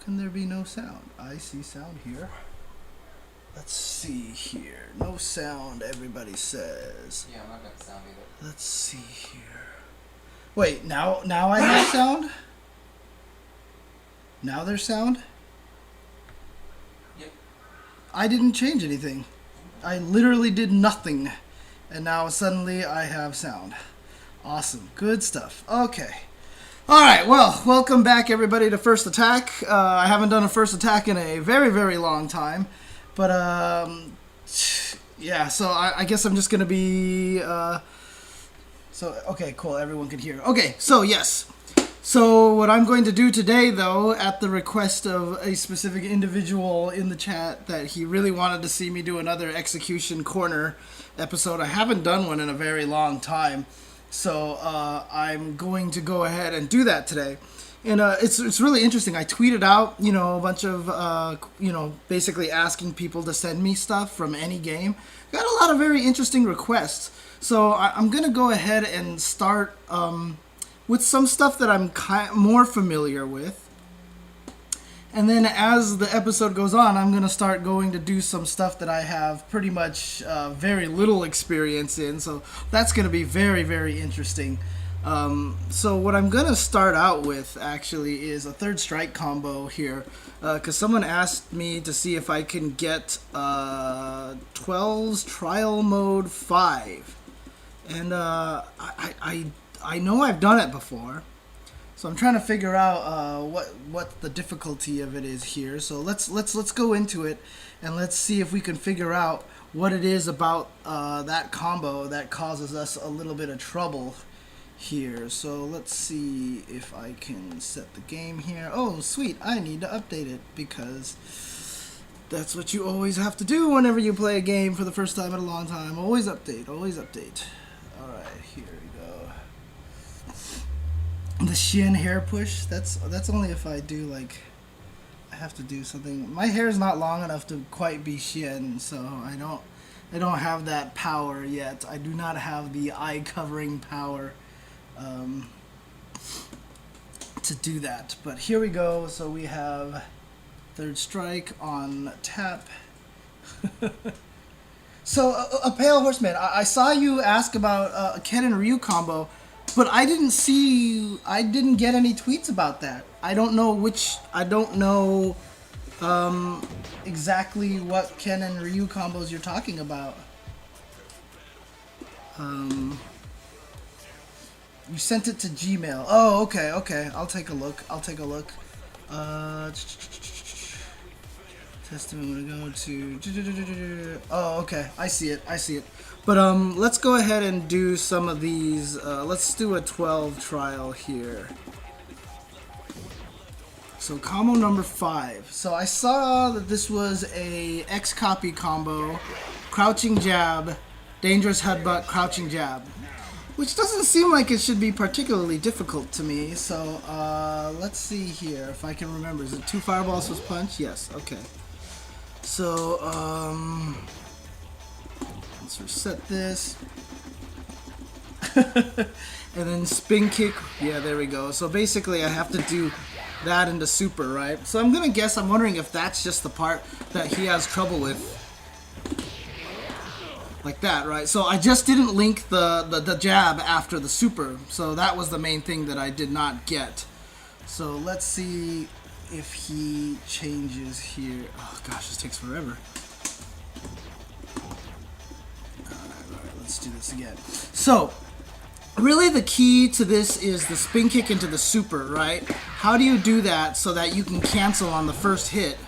can there be no sound? I see sound here. Let's see here. No sound, everybody says. Yeah, I'm not gonna sound either. Let's see here. Wait, now I have sound? Now there's sound? Yep. I didn't change anything. I literally did nothing. And now suddenly I have sound. Awesome. Good stuff. Okay. Alright, well, welcome back everybody to First Attack. I haven't done a First Attack in a very, very long time. But, yeah, so I guess I'm just going to be, okay, cool, everyone can hear. Okay, so yes. So what I'm going to do today, though, at the request of a specific individual in the chat that he really wanted to see me do another Execution Corner episode. I haven't done one in a very long time. So I'm going to go ahead and do that today. And it's really interesting. I tweeted out, a bunch of, basically asking people to send me stuff from any game. Got a lot of very interesting requests. So I'm going to go ahead and start with some stuff that I'm more familiar with. And then as the episode goes on, I'm going to start going to do some stuff that I have pretty much very little experience in. So that's going to be very, very interesting. So what I'm going to start out with, actually, is a third strike combo here. Because someone asked me to see if I can get 12's Trial Mode 5. And I know I've done it before. So I'm trying to figure out what the difficulty of it is here. So let's go into it and let's see if we can figure out what it is about that combo that causes us a little bit of trouble here. So let's see if I can set the game here. Oh, sweet. I need to update it because that's what you always have to do whenever you play a game for the first time in a long time. Always update. Always update. All right, here we go. The Shin hair push, that's only if I do, like, I have to do something. My hair is not long enough to quite be Shin, so I don't have that power yet. I do not have the eye covering power to do that. But here we go. So we have third strike on tap. So a Pale Horseman, I saw you ask about a Ken and Ryu combo. But I didn't get any tweets about that. I don't know exactly what Ken and Ryu combos you're talking about. You sent it to Gmail. Oh, okay. I'll take a look. Testament, we're going to... Oh, okay. I see it. But let's go ahead and do some of these. Let's do a 12 trial here. So combo number 5. So I saw that this was a X copy combo, crouching jab, dangerous headbutt, crouching jab, which doesn't seem like it should be particularly difficult to me. So let's see here if I can remember. Is it 2 fireballs with punch? Yes. Okay. So let's reset this. And then spin kick. Yeah, there we go. So basically I have to do that into super, right? So I'm wondering if that's just the part that he has trouble with. Like that, right? So I just didn't link the jab after the super. So that was the main thing that I did not get. So let's see if he changes here. Oh gosh, this takes forever. Alright, let's do this again. So, really the key to this is the spin kick into the super, right? How do you do that so that you can cancel on the first hit?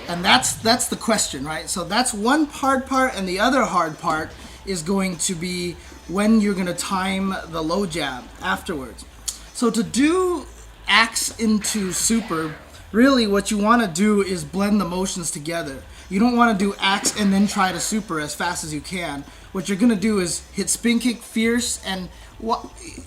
And that's the question, right? So that's one hard part, and the other hard part is going to be when you're going to time the low jab afterwards. So to do axe into super, really what you want to do is blend the motions together. You don't want to do axe and then try to super as fast as you can. What you're going to do is hit spin kick fierce, and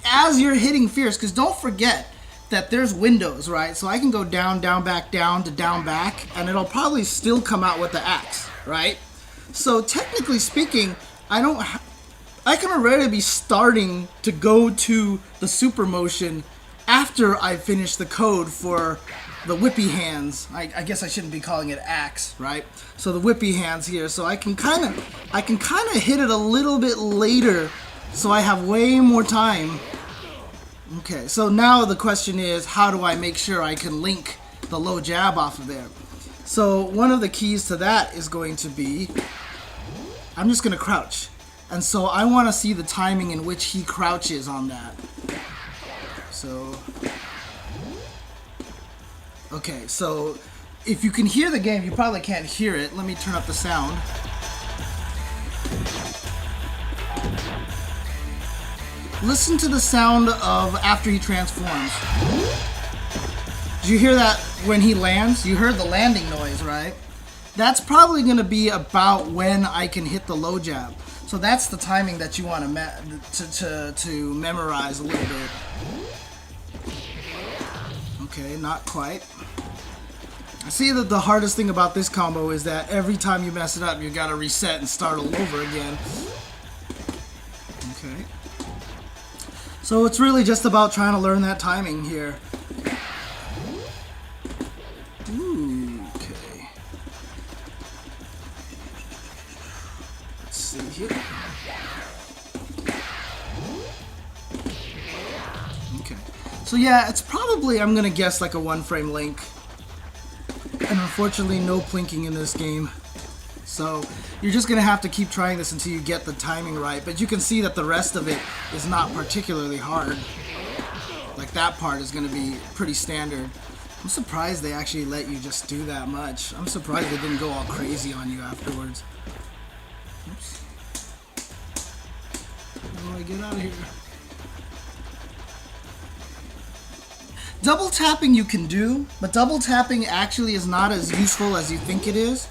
as you're hitting fierce, because don't forget that there's windows, right? So I can go down, down, back, down to down, back, and it'll probably still come out with the axe, right? So technically speaking, I can already be starting to go to the super motion after I finish the code for the whippy hands. I guess I shouldn't be calling it axe, right? So the whippy hands here, so I can kind of hit it a little bit later, so I have way more time. Okay, so now the question is, how do I make sure I can link the low jab off of there? So one of the keys to that is going to be, I'm just going to crouch. And so I want to see the timing in which he crouches on that. So, okay, so if you can hear the game, you probably can't hear it. Let me turn up the sound. Listen to the sound of after he transforms. Did you hear that when he lands? You heard the landing noise, right? That's probably going to be about when I can hit the low jab. So that's the timing that you want to memorize a little bit. Okay, not quite. I see that the hardest thing about this combo is that every time you mess it up, you got to reset and start all over again. Okay. So it's really just about trying to learn that timing here. Ooh, okay. Let's see here. Okay. So yeah, it's probably, I'm gonna guess, like a one-frame link. And unfortunately, no plinking in this game. So you're just going to have to keep trying this until you get the timing right. But you can see that the rest of it is not particularly hard. Like that part is going to be pretty standard. I'm surprised they actually let you just do that much. I'm surprised they didn't go all crazy on you afterwards. Oops. How do I get out of here? Double tapping you can do, but double tapping actually is not as useful as you think it is.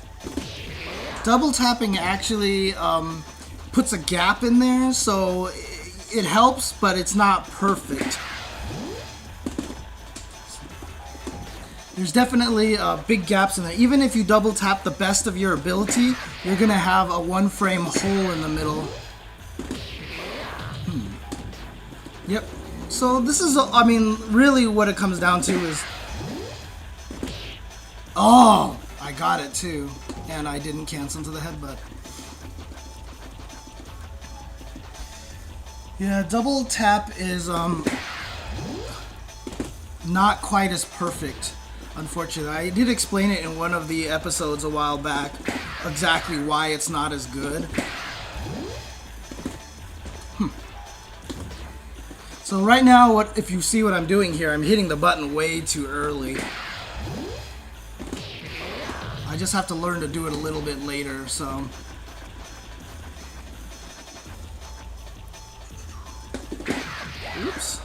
Double tapping actually puts a gap in there, so it helps, but it's not perfect. There's definitely big gaps in there. Even if you double tap the best of your ability, you're gonna have a one-frame hole in the middle. Yep. So this is, I mean, really what it comes down to is... Oh! I got it too. And I didn't cancel into the headbutt. Yeah, double tap is not quite as perfect, unfortunately. I did explain it in one of the episodes a while back, exactly why it's not as good. So right now, if you see what I'm doing here, I'm hitting the button way too early. I just have to learn to do it a little bit later, so... Oops.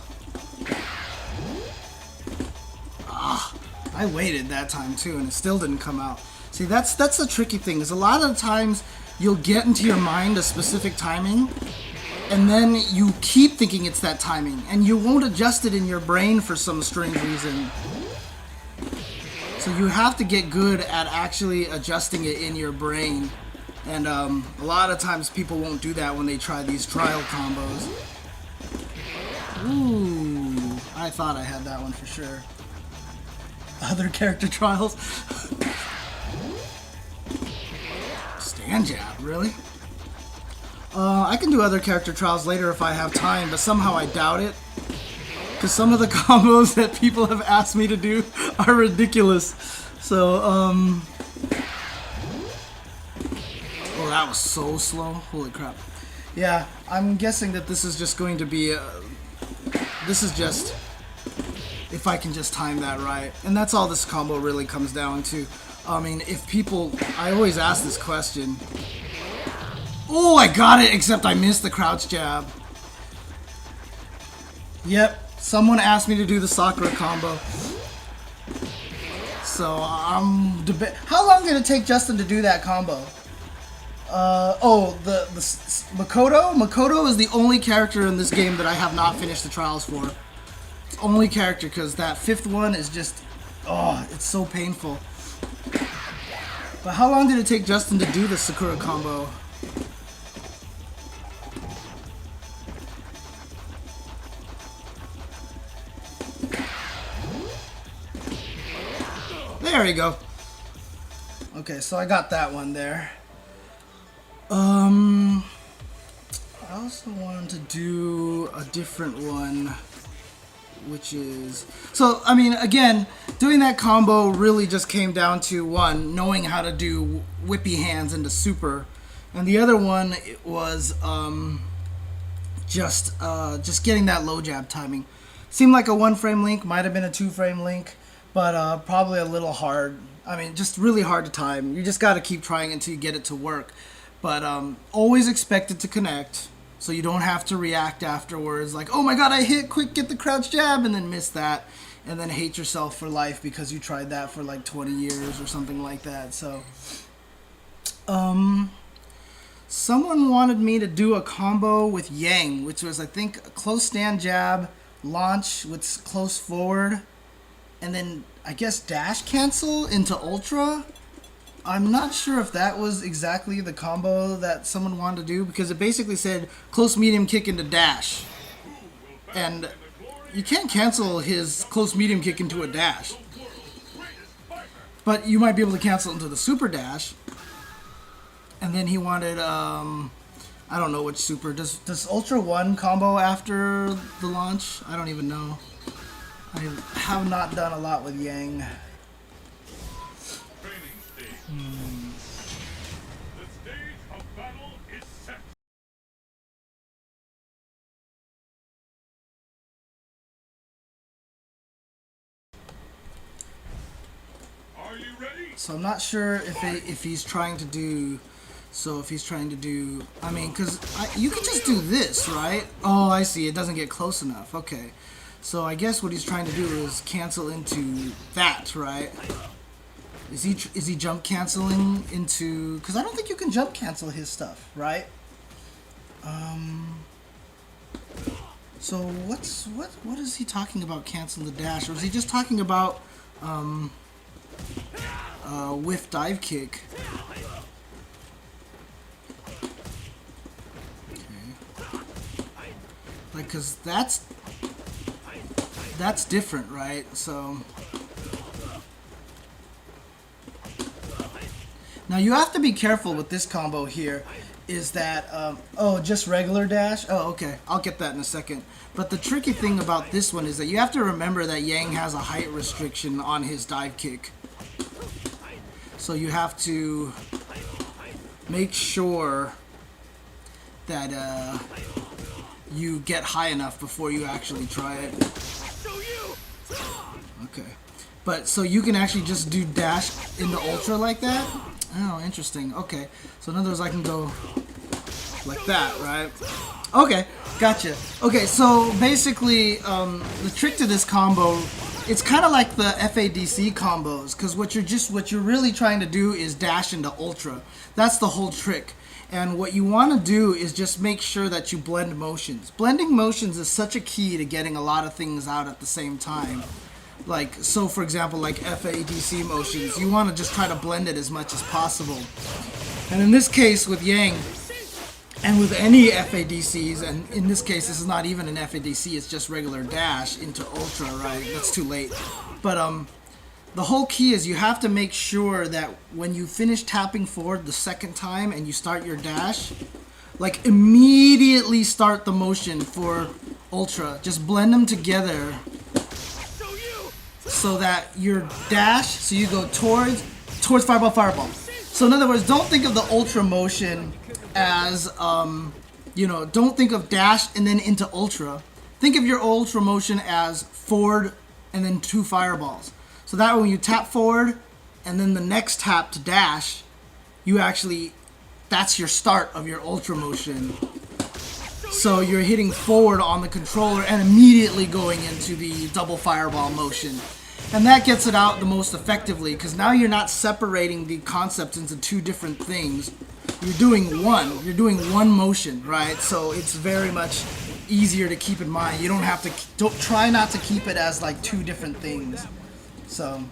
Ah, I waited that time too, and it still didn't come out. See, that's the tricky thing, is a lot of times you'll get into your mind a specific timing, and then you keep thinking it's that timing, and you won't adjust it in your brain for some strange reason. So you have to get good at actually adjusting it in your brain. And a lot of times people won't do that when they try these trial combos. Ooh, I thought I had that one for sure. Other character trials? Stand jab, really? I can do other character trials later if I have time, but somehow I doubt it. Because some of the combos that people have asked me to do are ridiculous. So, oh, that was so slow. Holy crap. Yeah, I'm guessing that this is just going to be... this is just... if I can just time that right. And that's all this combo really comes down to. I mean, if people... I always ask this question. Oh, I got it, except I missed the crouch jab. Yep. Someone asked me to do the Sakura combo. So, I'm how long did it take Justin to do that combo? The Makoto? Makoto is the only character in this game that I have not finished the trials for. It's only character, because that fifth one is just... oh, it's so painful. But how long did it take Justin to do the Sakura combo? There we go. Okay, so I got that one there. I also wanted to do a different one, which is... So, I mean, again, doing that combo really just came down to, one, knowing how to do whippy hands into super, and the other one was just getting that low jab timing. Seemed like a 1-frame link, might have been a 2-frame link, but probably a little hard. I mean, just really hard to time. You just got to keep trying until you get it to work. But always expect it to connect, so you don't have to react afterwards like, oh my god, I hit, quick, get the crouch jab, and then miss that, and then hate yourself for life because you tried that for like 20 years or something like that. So, someone wanted me to do a combo with Yang, which was, I think, a close stand jab, launch with close forward, and then I guess dash cancel into ultra. I'm not sure if that was exactly the combo that someone wanted to do, because it basically said close medium kick into dash, and you can't cancel his close medium kick into a dash, but you might be able to cancel into the super dash. And then he wanted I don't know which super. Does Ultra 1 combo after the launch? I don't even know. I have not done a lot with Yang. So I'm not sure if he's trying to do. So if he's trying to do, I mean, because you could just do this, right? Oh, I see. It doesn't get close enough. Okay. So I guess what he's trying to do is cancel into that, right? Is he jump canceling into? Because I don't think you can jump cancel his stuff, right? So what is he talking about? Cancel the dash, or is he just talking about whiff dive kick? Okay. Like, cause that's different, right? So now you have to be careful with this combo here. Is that, oh, just regular dash? Oh, okay. I'll get that in a second. But the tricky thing about this one is that you have to remember that Yang has a height restriction on his dive kick. So you have to make sure that you get high enough before you actually try it. Okay. But, so you can actually just do dash into ultra like that? Oh, interesting. Okay. So in other words, I can go like that, right? Okay, gotcha. Okay, so basically, the trick to this combo, it's kind of like the FADC combos, because what you're really trying to do is dash into ultra. That's the whole trick. And what you want to do is just make sure that you blend motions. Blending motions is such a key to getting a lot of things out at the same time. Like, so for example, like FADC motions, you want to just try to blend it as much as possible. And in this case with Yang, and with any FADCs, and in this case this is not even an FADC, it's just regular dash into ultra, right? That's too late. But the whole key is you have to make sure that when you finish tapping forward the second time and you start your dash, like immediately start the motion for ultra. Just blend them together so that your dash, so you go towards fireball, fireball. So in other words, don't think of the ultra motion as, you know, don't think of dash and then into ultra. Think of your ultra motion as forward and then 2 fireballs. So that when you tap forward and then the next tap to dash, you actually, that's your start of your ultra motion. So you're hitting forward on the controller and immediately going into the double fireball motion. And that gets it out the most effectively, because now you're not separating the concepts into 2 different things. You're doing one motion, right? So it's very much easier to keep in mind. You don't try not to keep it as like 2 different things. So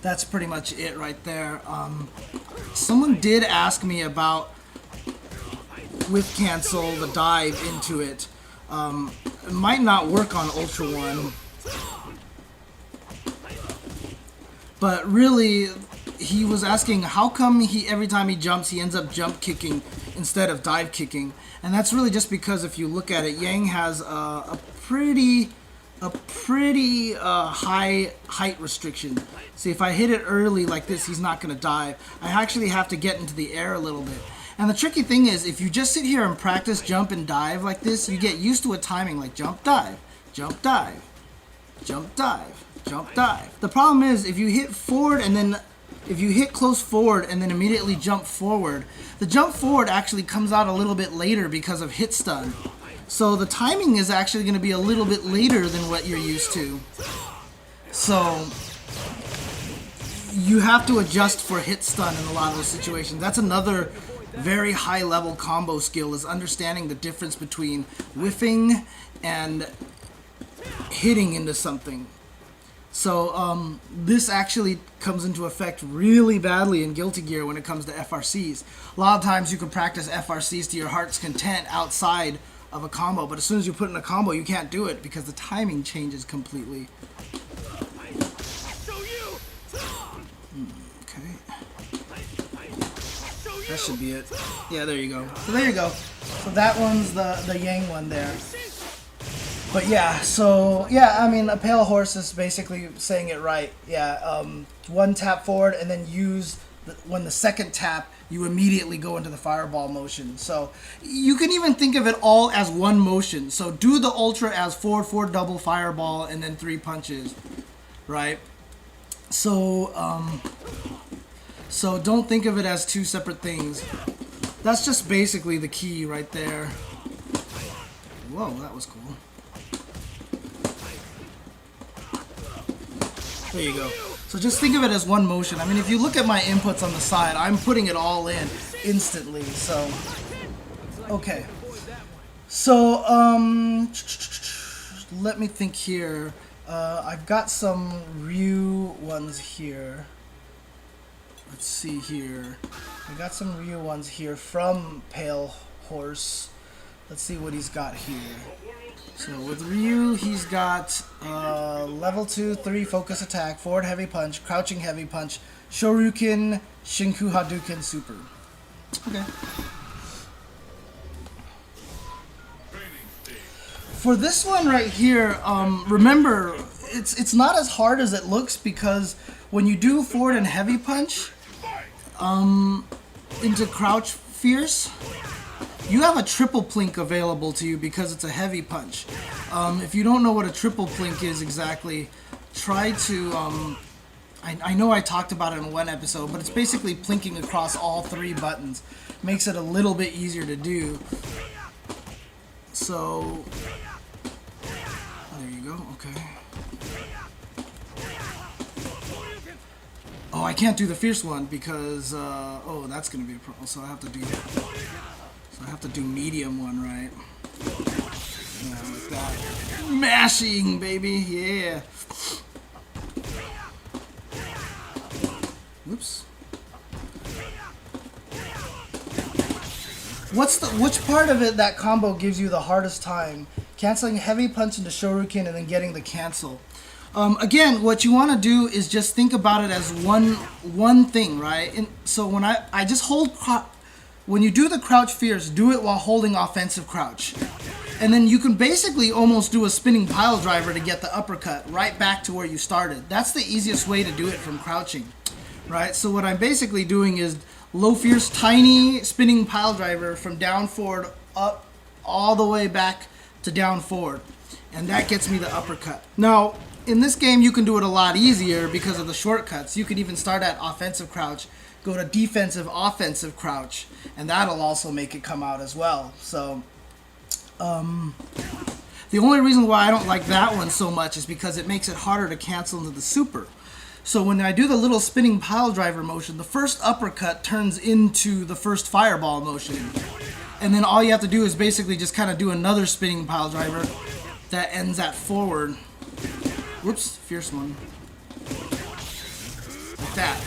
that's pretty much it right there. Someone did ask me about with cancel the dive into it. It might not work on Ultra 1. But really, he was asking how come every time he jumps, he ends up jump kicking instead of dive kicking. And that's really just because if you look at it, Yang has a pretty high height restriction. See, if I hit it early like this, he's not going to dive. I actually have to get into the air a little bit. And the tricky thing is, if you just sit here and practice jump and dive like this, you get used to a timing like jump, dive, jump, dive, jump, dive, jump, dive. The problem is, if you hit forward and then if you hit close forward and then immediately jump forward, the jump forward actually comes out a little bit later because of hit stun. So the timing is actually going to be a little bit later than what you're used to. So you have to adjust for hit stun in a lot of those situations. That's another very high level combo skill, is understanding the difference between whiffing and hitting into something. So this actually comes into effect really badly in Guilty Gear when it comes to FRCs. A lot of times you can practice FRCs to your heart's content outside of a combo, but as soon as you put in a combo, you can't do it because the timing changes completely. Okay. That should be it. Yeah, there you go. So there you go. So that one's the Yang one there. But yeah, so yeah, I mean, a Pale Horse is basically saying it right. Yeah, one tap forward and then when the second tap, you immediately go into the fireball motion. So you can even think of it all as one motion. So do the Ultra as forward, double fireball, and then 3 punches, right? So so don't think of it as 2 separate things. That's just basically the key right there. Whoa, that was cool. There you go. So just think of it as one motion. I mean, if you look at my inputs on the side, I'm putting it all in instantly. So, okay. So, let me think here. I've got some Ryu ones here. Let's see here. I got some Ryu ones here from Pale Horse. Let's see what he's got here. So with Ryu, he's got level 2, 3 focus attack, forward heavy punch, crouching heavy punch, Shoryuken, Shinku Hadouken super. Okay. For this one right here, remember, it's not as hard as it looks, because when you do forward and heavy punch into crouch fierce, you have a triple plink available to you because it's a heavy punch. If you don't know what a triple plink is exactly, try to, I know I talked about it in one episode, but it's basically plinking across all 3 buttons. Makes it a little bit easier to do. So, there you go, okay. Oh, I can't do the fierce one because, oh, that's going to be a problem, so I have to do that. I have to do medium one, right? Yeah, like that. Mashing, baby, yeah. Whoops. Which part of it, that combo, gives you the hardest time? Canceling heavy punch into Shoryuken and then getting the cancel. Again, what you want to do is just think about it as one thing, right? And so when I just hold. When you do the crouch fierce, do it while holding offensive crouch. And then you can basically almost do a spinning pile driver to get the uppercut right back to where you started. That's the easiest way to do it from crouching, right? So what I'm basically doing is low fierce, tiny spinning pile driver from down forward up all the way back to down forward. And that gets me the uppercut. Now, in this game, you can do it a lot easier because of the shortcuts. You can even start at offensive crouch, go to defensive, offensive crouch, and that'll also make it come out as well. So, the only reason why I don't like that one so much is because it makes it harder to cancel into the super. So when I do the little spinning pile driver motion, the first uppercut turns into the first fireball motion. And then all you have to do is basically just kind of do another spinning pile driver that ends at forward. Whoops, fierce one. Like that.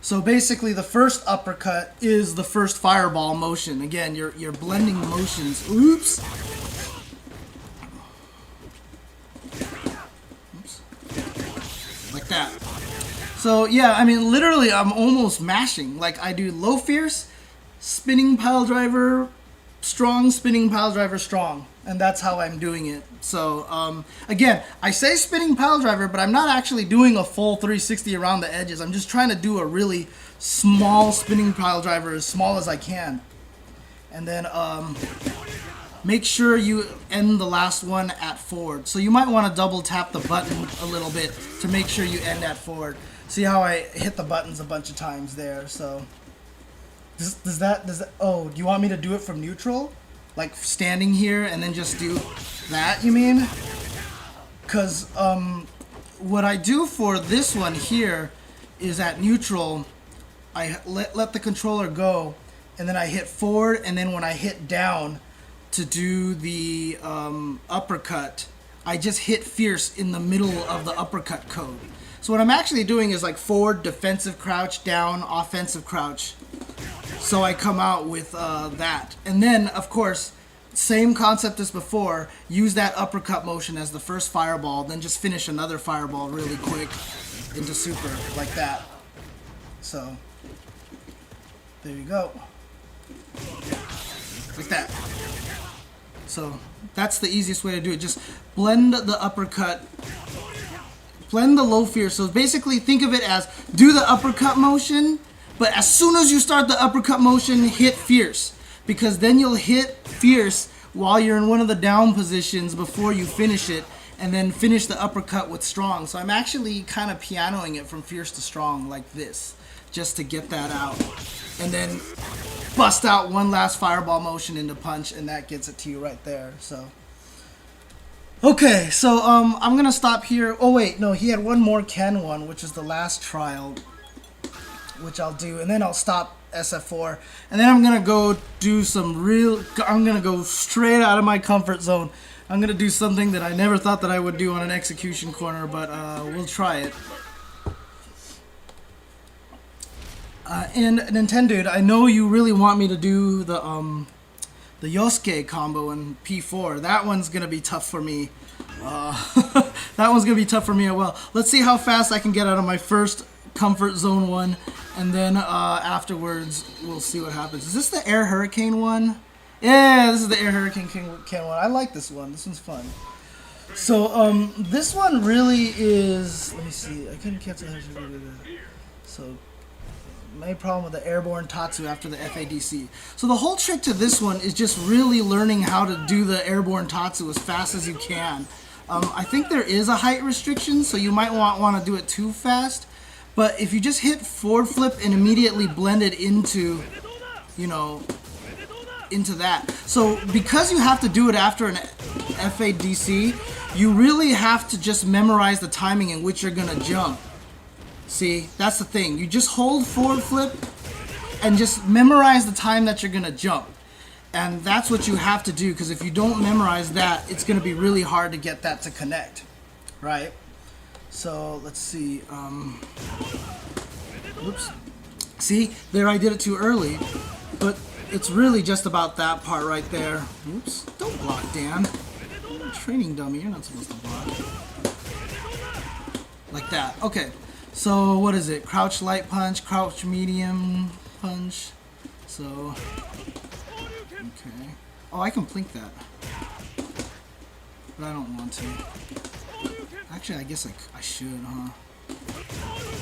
So basically the first uppercut is the first fireball motion. Again, you're blending motions. Oops. Oops. Like that. So yeah, I mean, literally, I'm almost mashing. Like I do low fierce, spinning pile driver, strong, spinning pile driver, strong, and that's how I'm doing it. So again, I say spinning pile driver, but I'm not actually doing a full 360 around the edges. I'm just trying to do a really small spinning pile driver, as small as I can, and then make sure you end the last one at forward. So you might want to double tap the button a little bit to make sure you end at forward. See how I hit the buttons a bunch of times there. So does that oh, do you want me to do it from neutral, like standing here and then just do that, you mean? Because what I do for this one here is at neutral, I let the controller go, and then I hit forward, and then when I hit down to do the uppercut, I just hit fierce in the middle of the uppercut code. So what I'm actually doing is like forward, defensive crouch, down, offensive crouch. So I come out with that. And then, of course, same concept as before, use that uppercut motion as the first fireball, then just finish another fireball really quick into super, like that. So, there you go. Like that. So that's the easiest way to do it. Just blend the uppercut, blend the low fierce. So basically think of it as do the uppercut motion, but as soon as you start the uppercut motion, hit fierce. Because then you'll hit fierce while you're in one of the down positions before you finish it, and then finish the uppercut with strong. So I'm actually kind of pianoing it from fierce to strong like this, just to get that out. And then bust out one last fireball motion into punch, and that gets it to you right there. So okay, so I'm gonna stop here. Oh wait, no, he had one more Ken one, which is the last trial, which I'll do, and then I'll stop SF4, and then I'm gonna go do some I'm gonna go straight out of my comfort zone. I'm gonna do something that I never thought that I would do on an execution corner, but we'll try it. And Nintendo, I know you really want me to do the Yosuke combo in P4. That one's gonna be tough for me. That one's gonna be tough for me as well. Let's see how fast I can get out of my first comfort zone one, and then afterwards we'll see what happens. Is this the Air Hurricane one? Yeah, this is the Air Hurricane Ken one. I like this one. This one's fun. So this one really is. Let me see. I couldn't catch it. So. My problem with the airborne Tatsu after the FADC. So the whole trick to this one is just really learning how to do the airborne Tatsu as fast as you can. I think there is a height restriction, so you might want to do it too fast. But if you just hit forward flip and immediately blend it into, you know, into that. So because you have to do it after an FADC, you really have to just memorize the timing in which you're gonna jump. See, that's the thing. You just hold forward flip and just memorize the time that you're going to jump. And that's what you have to do, because if you don't memorize that, it's going to be really hard to get that to connect. Right? So, let's see. Oops. See, there I did it too early. But it's really just about that part right there. Oops. Don't block, Dan. You're a training dummy. You're not supposed to block. Like that. Okay. So what is it? Crouch light punch, crouch medium punch. So okay. Oh, I can plink that, but I don't want to. Actually, I guess I should, huh?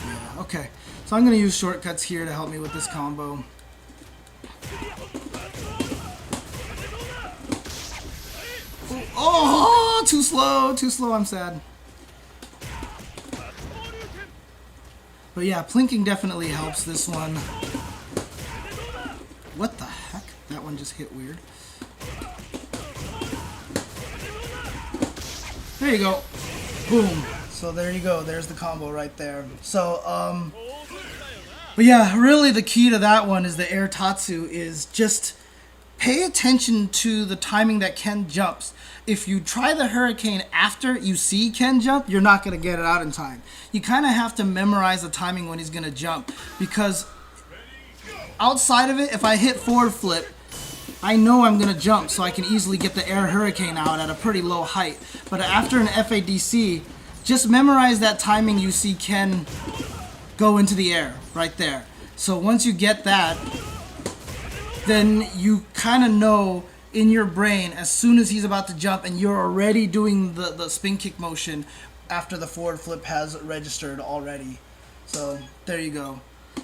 Yeah. Okay. So I'm gonna use shortcuts here to help me with this combo. Oh, too slow, too slow. I'm sad. But yeah, plinking definitely helps this one. What the heck? That one just hit weird. There you go. Boom. So there you go. There's the combo right there. So, but yeah, really the key to that one is the air Tatsu is just pay attention to the timing that Ken jumps. If you try the Hurricane after you see Ken jump, you're not going to get it out in time. You kind of have to memorize the timing when he's going to jump, because outside of it, if I hit forward flip, I know I'm going to jump, so I can easily get the air Hurricane out at a pretty low height. But after an FADC, just memorize that timing you see Ken go into the air right there. So once you get that, then you kind of know in your brain as soon as he's about to jump and you're already doing the spin kick motion after the forward flip has registered already. So there you go.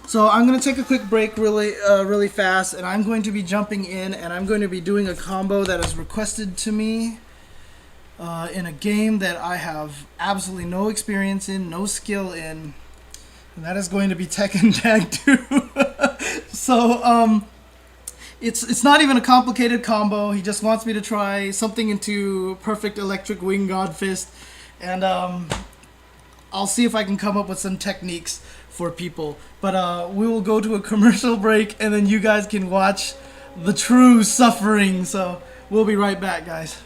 So I'm going to take a quick break really fast, and I'm going to be jumping in and I'm going to be doing a combo that is requested to me in a game that I have absolutely no experience in, no skill in, and that is going to be Tekken Tag 2. So it's not even a complicated combo. He just wants me to try something into Perfect Electric Wing God Fist, and I'll see if I can come up with some techniques for people. But we will go to a commercial break, and then you guys can watch the true suffering. So we'll be right back, guys.